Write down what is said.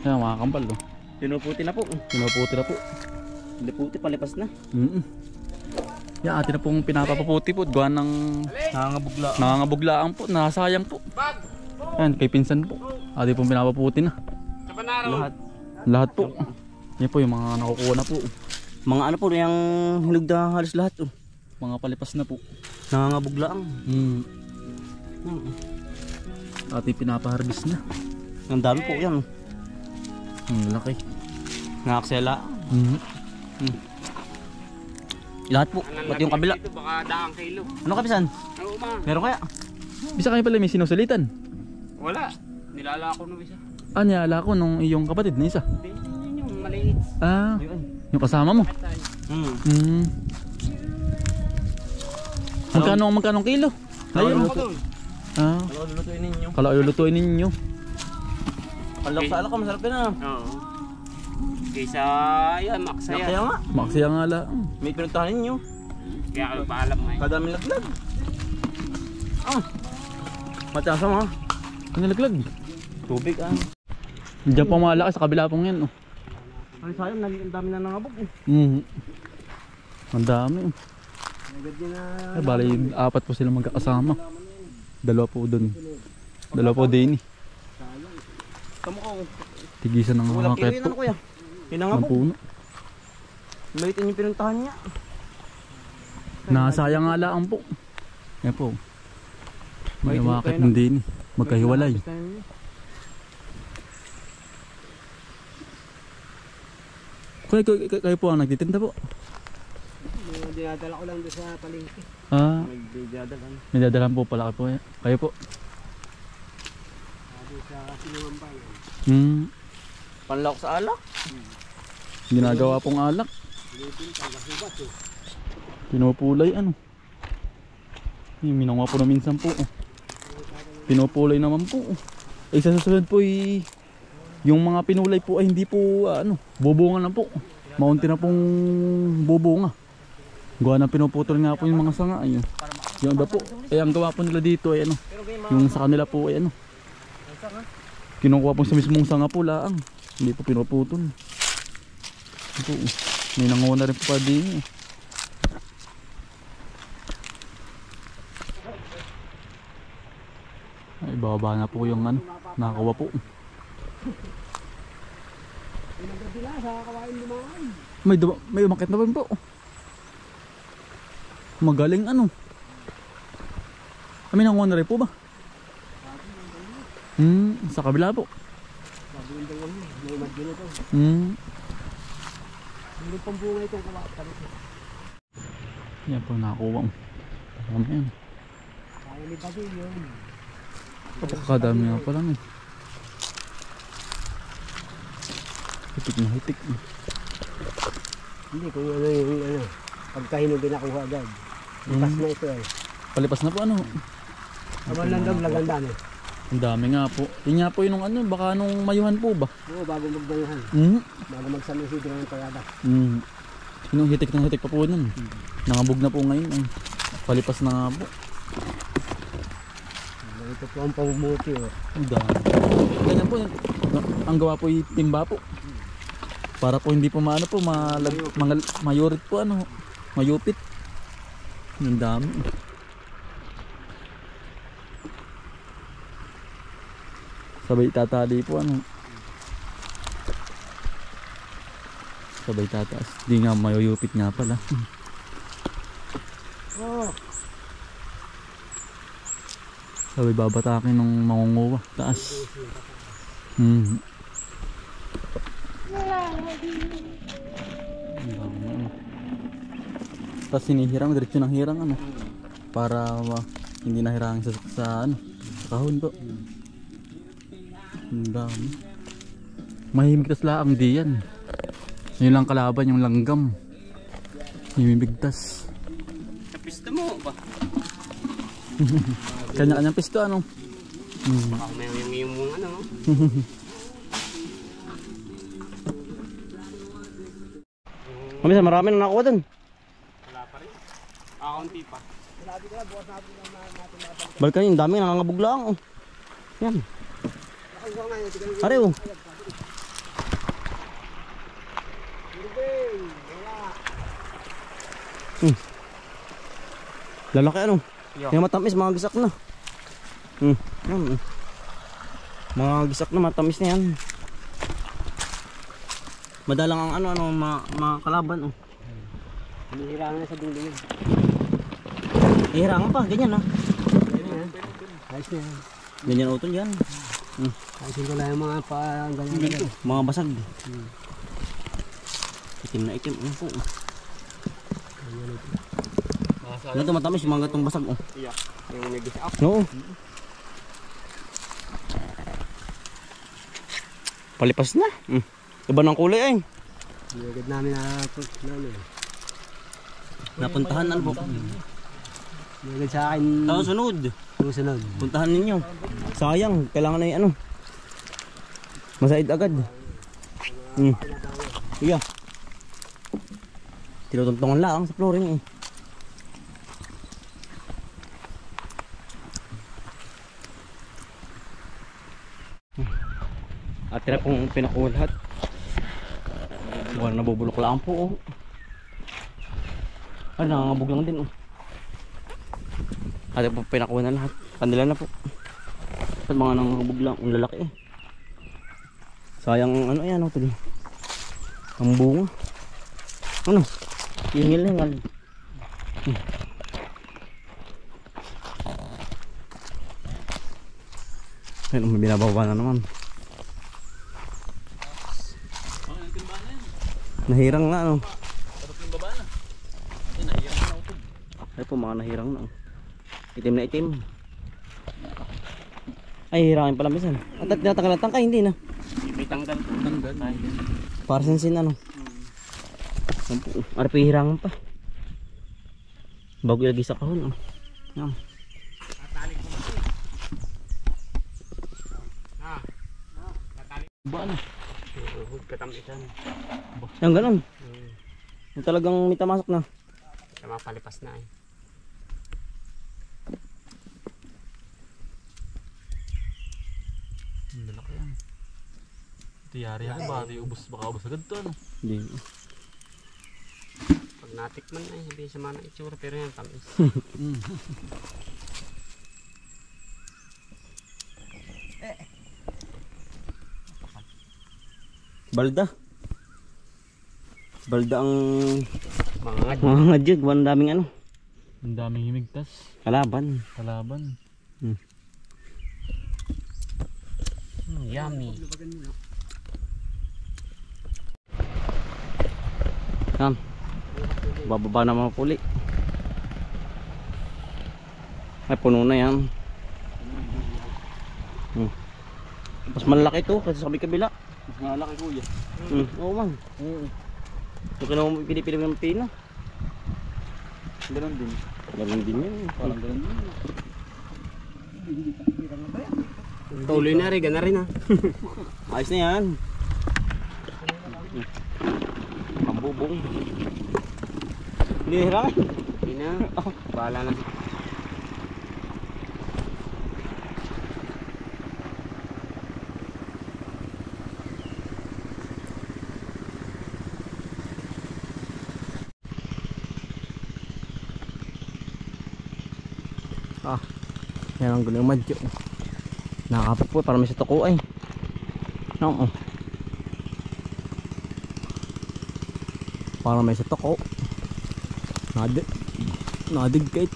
Yan mga kambal. Pinuputi na po. Pinuputi na po. Pinuputi, palipas na. Yan, atin na pong pinapaputi po. Gawa ng nangangabuglaan po. Nasayang po. Yan, kay pinsan po. Atin pong pinapaputi na. Lahat po. Yan po yung mga nakukuha na po. Mga ano po, yung hinog na halos lahat. Mga palipas na po. Nangangabuglaang. Atin pinapaharbis na. Ang dami po yan. Laki. Nakaksela. Lahat po, pati yung kabila. Baka daang kilo. Ano kapisan? Oo ma. Meron kaya? Bisa kayo pala may sinusulitan. Wala. Nilala ko nung isa. Niyala ko nung iyong kapatid na isa. Yun yung maliit. Yung kasama mo. Magkano kilo? Ayun. Ano Lulutuin ninyo. Kala lulutuin ninyo. Palok sa alak ko, masarap yun Oo. Kaysa yan, maksaya. Kaya nga. Maksaya nga lang. May pinuntahan ninyo. Kaya kayo paalam ngayon. Kadaming laglag. Matasa mo ha. Ano nalaglag? Tubig Diyan pa malakas sa kabila pong yan. Ay sayang, ang dami na nangabog Ang dami. Bali, 4 po sila magkakasama. 2 po doon. 2 po din. Tamo ko. Tigisan ng mga ket po. Ano kuya? Pinangabog. Puno. Malitin yung pinuntahan niya. Nasayang nga lang po. Yan po. May umakit ng din. Magkahiwalay. Kayo po ang nagtitinda po? Dinadala ko lang doon sa palengke. May dadalan po pala kayo po. Sa Sinuwambay. Panlawak sa alak. Ginagawa pong alak. Pinupulay minangawa po na minsan po. Pinupulay naman po. Sa susunod po yung mga pinulay po ay hindi po bubunga na po. Maunti na pong bubunga. Gawa na pinuputol nga po yung mga sanga. Yung iba po. Ang gawa po nila dito ay yung sa kanila po ay kinukuha po sa mismong sanga po laang. Hindi po pinuputol. May nanguna rin po pa din. Ay, bababa na po yung nakakuha po. May umakit na ba po? Magaling May nanguha na rin po ba? Sa kabila po. Hindi pang bunga itong kawa. Yan po nakakuha. Marami yan. Kaya ni Bagay yun. Kapagkadami nga pala Hitik na hitik. Hindi kung ano yung pagkahinog din nakuha agad. Lipas na ito Palipas na po Aman lang daw laganda Ang dami nga po. Yun nga po yung baka nung mayuhan po ba? Oo, bago magbayuhan. Bago magsanusidro ng pagada. Yung hitik pa po nun. Nangabog na po ngayon. Palipas na nga po. Ito po ang pamumuti Ang dami. Ganyan po. Ang gawa po yung timba po. Para po hindi po mayurit po mayupit. Ang dami. Sabay tatali po sabay tataas. Di nga mayuyupit nga pala. Sabay babatakin ng mangunguha taas. Tapos sinihirang diretso ng hirang para hindi nahirang sa kahon po. Ang dami. Mahimigtas laang di yan. Yun lang kalaban yung langgam. Himimigtas. Sa pista mo ba? Kanya-kanyang pisto Baka may yung Mamisa, marami na nakuha dun. Wala pa rin. Kaunti pa. Balikan yung dami nangangabog lang. Yan. Are oh. Lalaki ano? Yung matamis, mga gisak na. Yan. Mga gisak na, matamis na yan. Madalang ang mga kalaban oh. Hinihirangan na sa dulo yun. Ihirangan pa, ganyan ah. Ayos na yan. Ganyan utol yan. Ayusin ko lang yung mga ganyan. Mga basag. Itim na itim. Ano po? Ganito matamis, yung mga gatong basag oh. Yung may bisa up. Oo. Palipas na. Iba ng kulay ay. Agad namin Napuntahan ano po? agad sa akin. Sunod. Susunod. Puntahan ninyo. Sayang, kailangan na yung ano. Masaid agad. Iya. Tinutuntungan lang sa flooring eh. At tira pong pinakuha lahat. Mukhang nabubulok lang po oh. Ay, nangangabog lang din oh. At po pinakuha na lahat. Kanila na po. At mga nangangabog lang. Ang lalaki eh. Sayang ano yan oh. Ang bunga. Ano? Hingil-hingal. Ayun, may binababa na naman. Nahirang nga ano. Tapos yung baba na. Ay, nahirang na utod. Ay po, mga nahirang na. Itim na itim. Ay, hirangin pala minsan. At tinatanggal ang tangkay, hindi na. May tanggal po. Tanggal. Para sinsin ano. Arpi hirangan pa. Bago ilagay sa kahon. Oh. Yan. Ba ano? Katamitan. Yan ganun. Yung talagang may tamasok na. Sa mga palipas na eh. Ang lalaki yan. Ito yari yan. Baka ubos agad to ano. Hindi. Pag natikman ay hindi siya man ang itsura pero yan tamis. Balda. Balda ang Mga mga jig. Ang daming ano. Ang daming himigtas. Kalaban. Kalaban. yummy. Yan. Bababa na mga puli. Ay puno na yan. Mas malaki ito kasi sa kabila. Mas malaki kuya. Oo man. Ito ka naman pinipili ng pino. Ganun din. Ganun din yun. Parang ganun din. Tuloy na rin, gana rin ha. Ayos na yan. Ang bubong. Hindi hirangin. Hindi na. Bahala na. Yan ang gulo yung madyo. Nakakapit po para may sa toko ay. Oo. Para may sa toko. Nadig kahit.